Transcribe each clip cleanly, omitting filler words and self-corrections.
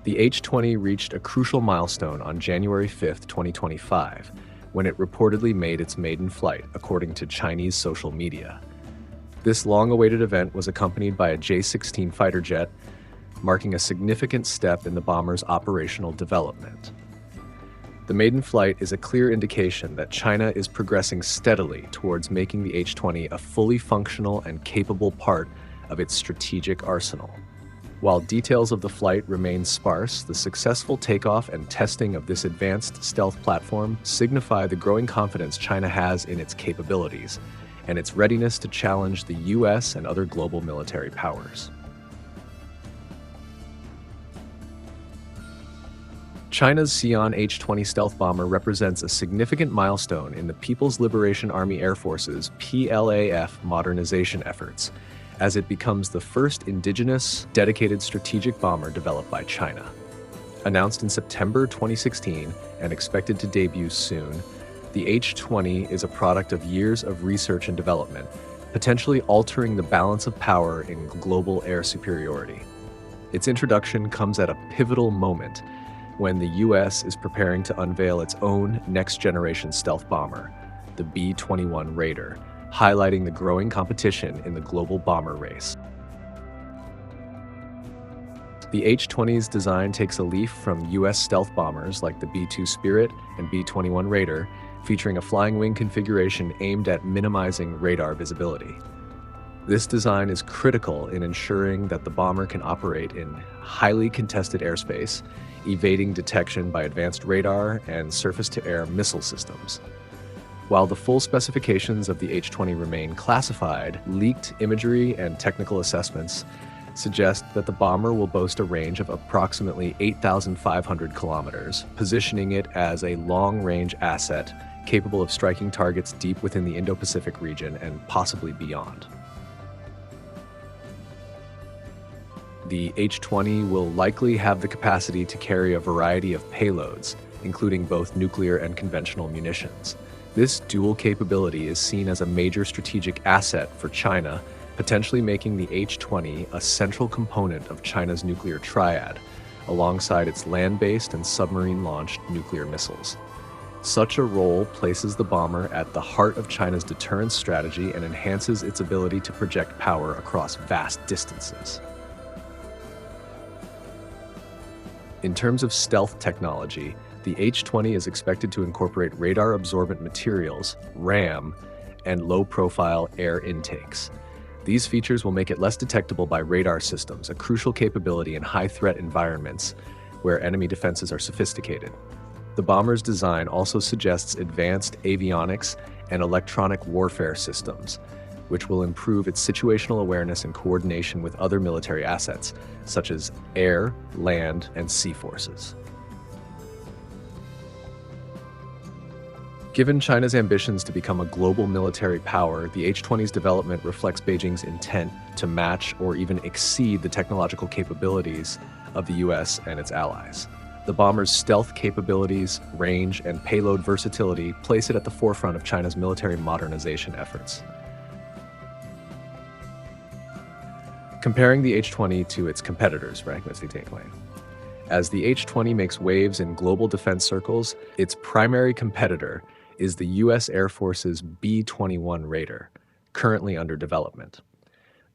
The H-20 reached a crucial milestone on January 5, 2025, when it reportedly made its maiden flight, according to Chinese social media. This long-awaited event was accompanied by a J-16 fighter jet, marking a significant step in the bomber's operational development. The maiden flight is a clear indication that China is progressing steadily towards making the H-20 a fully functional and capable part of its strategic arsenal. While details of the flight remain sparse, the successful takeoff and testing of this advanced stealth platform signify the growing confidence China has in its capabilities and its readiness to challenge the US and other global military powers. China's Xi'an H-20 stealth bomber represents a significant milestone in the People's Liberation Army Air Force's PLAF modernization efforts, as it becomes the first indigenous, dedicated strategic bomber developed by China. Announced in September 2016 and expected to debut soon, the H-20 is a product of years of research and development, potentially altering the balance of power in global air superiority. Its introduction comes at a pivotal moment when the US is preparing to unveil its own next-generation stealth bomber, the B-21 Raider, highlighting the growing competition in the global bomber race. The H-20's design takes a leaf from US stealth bombers like the B-2 Spirit and B-21 Raider, featuring a flying wing configuration aimed at minimizing radar visibility. This design is critical in ensuring that the bomber can operate in highly contested airspace, evading detection by advanced radar and surface-to-air missile systems. While the full specifications of the H-20 remain classified, leaked imagery and technical assessments suggest that the bomber will boast a range of approximately 8,500 kilometers, positioning it as a long-range asset capable of striking targets deep within the Indo-Pacific region and possibly beyond. The H-20 will likely have the capacity to carry a variety of payloads, including both nuclear and conventional munitions. This dual capability is seen as a major strategic asset for China, potentially making the H-20 a central component of China's nuclear triad, alongside its land-based and submarine-launched nuclear missiles. Such a role places the bomber at the heart of China's deterrence strategy and enhances its ability to project power across vast distances. In terms of stealth technology, the H-20 is expected to incorporate radar-absorbent materials, RAM, and low-profile air intakes. These features will make it less detectable by radar systems, a crucial capability in high-threat environments where enemy defenses are sophisticated. The bomber's design also suggests advanced avionics and electronic warfare systems, which will improve its situational awareness and coordination with other military assets, such as air, land, and sea forces. Given China's ambitions to become a global military power, the H-20's development reflects Beijing's intent to match or even exceed the technological capabilities of the US and its allies. The bomber's stealth capabilities, range, and payload versatility place it at the forefront of China's military modernization efforts. Comparing the H-20 to its competitors, as the H-20 makes waves in global defense circles, its primary competitor is the US Air Force's B-21 Raider, currently under development.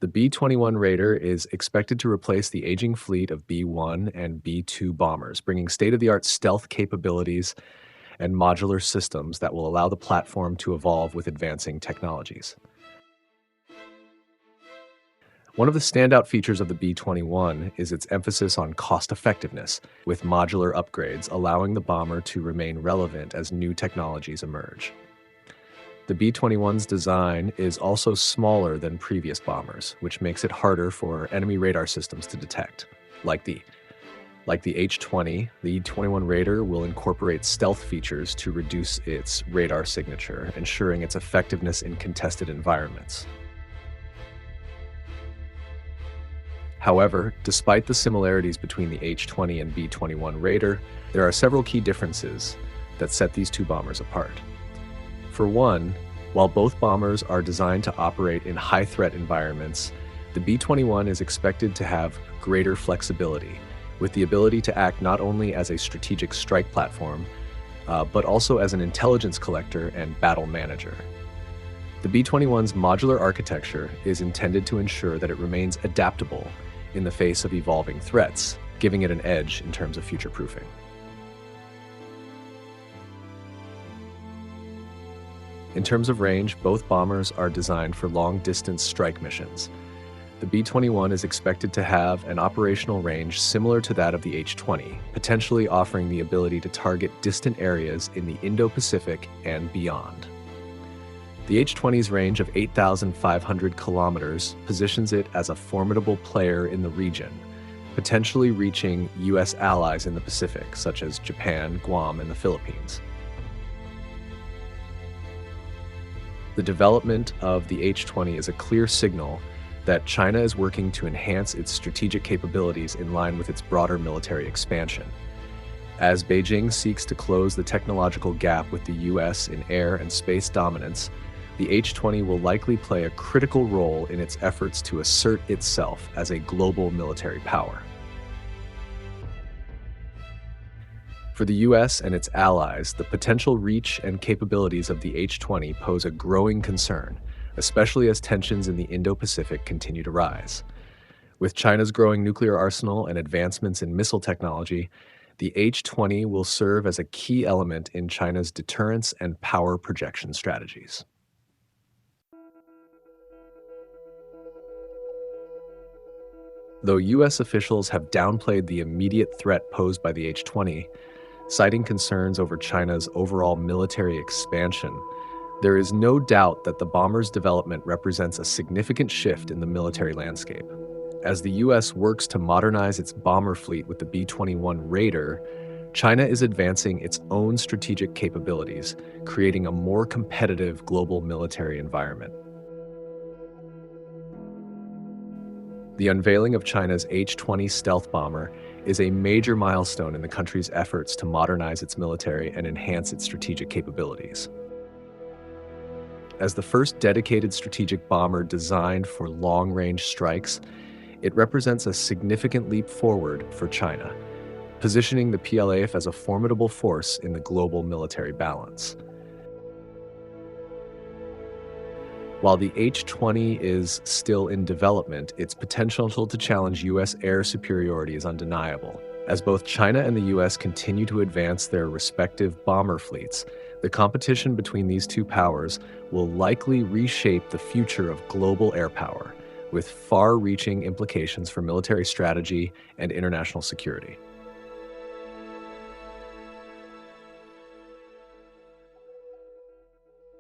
The B-21 Raider is expected to replace the aging fleet of B-1 and B-2 bombers, bringing state-of-the-art stealth capabilities and modular systems that will allow the platform to evolve with advancing technologies. One of the standout features of the B-21 is its emphasis on cost-effectiveness, with modular upgrades allowing the bomber to remain relevant as new technologies emerge. The B-21's design is also smaller than previous bombers, which makes it harder for enemy radar systems to detect. Like the H-20, the B-21 Raider will incorporate stealth features to reduce its radar signature, ensuring its effectiveness in contested environments. However, despite the similarities between the H-20 and B-21 Raider, there are several key differences that set these two bombers apart. For one, while both bombers are designed to operate in high-threat environments, the B-21 is expected to have greater flexibility, with the ability to act not only as a strategic strike platform, but also as an intelligence collector and battle manager. The B-21's modular architecture is intended to ensure that it remains adaptable in the face of evolving threats, giving it an edge in terms of future-proofing. In terms of range, both bombers are designed for long-distance strike missions. The B-21 is expected to have an operational range similar to that of the H-20, potentially offering the ability to target distant areas in the Indo-Pacific and beyond. The H-20's range of 8,500 kilometers positions it as a formidable player in the region, potentially reaching U.S. allies in the Pacific, such as Japan, Guam, and the Philippines. The development of the H-20 is a clear signal that China is working to enhance its strategic capabilities in line with its broader military expansion. As Beijing seeks to close the technological gap with the U.S. in air and space dominance, the H-20 will likely play a critical role in its efforts to assert itself as a global military power. For the U.S. and its allies, the potential reach and capabilities of the H-20 pose a growing concern, especially as tensions in the Indo-Pacific continue to rise. With China's growing nuclear arsenal and advancements in missile technology, the H-20 will serve as a key element in China's deterrence and power projection strategies. Though U.S. officials have downplayed the immediate threat posed by the H-20, citing concerns over China's overall military expansion, there is no doubt that the bomber's development represents a significant shift in the military landscape. As the U.S. works to modernize its bomber fleet with the B-21 Raider, China is advancing its own strategic capabilities, creating a more competitive global military environment. The unveiling of China's H-20 stealth bomber is a major milestone in the country's efforts to modernize its military and enhance its strategic capabilities. As the first dedicated strategic bomber designed for long-range strikes, it represents a significant leap forward for China, positioning the PLAF as a formidable force in the global military balance. While the H-20 is still in development, its potential to challenge U.S. air superiority is undeniable. As both China and the U.S. continue to advance their respective bomber fleets, the competition between these two powers will likely reshape the future of global air power, with far-reaching implications for military strategy and international security.